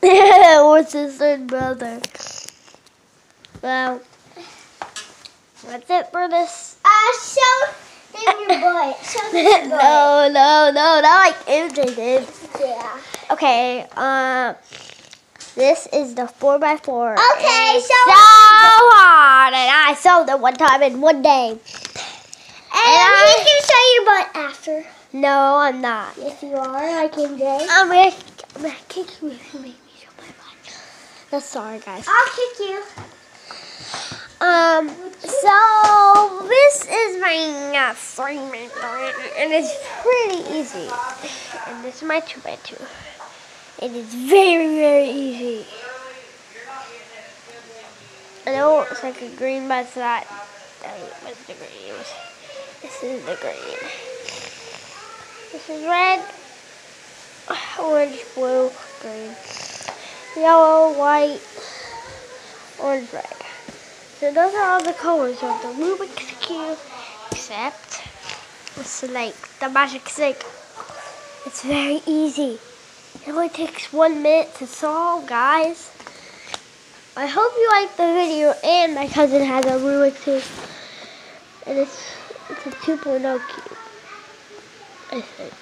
What's his third brother? Well, that's it for this. Show them your butt. Show them your butt. No, not like MJ did. Yeah. Okay, this is the 4x4. Okay, it's so hard, and I sold it one time in one day. And you can show your butt after. No, I'm not. Yes, you are, like MJ. I'm gonna kick you if you make me show my butt. That's sorry, guys. I'll kick you. So this is my assignment, and it's pretty easy. And this is my 2x2. It is very, very easy. I know it's like a green, but it's not. What's the green? This is the green. This is red, orange, blue, green, yellow, white, orange, red. So those are all the colors of the Rubik's Cube, except it's like the magic stick. It's very easy. It only takes 1 minute to solve, guys. I hope you liked the video, and my cousin has a Rubik's Cube, and it's a 2.0 cube, I think.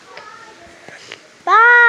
Bye!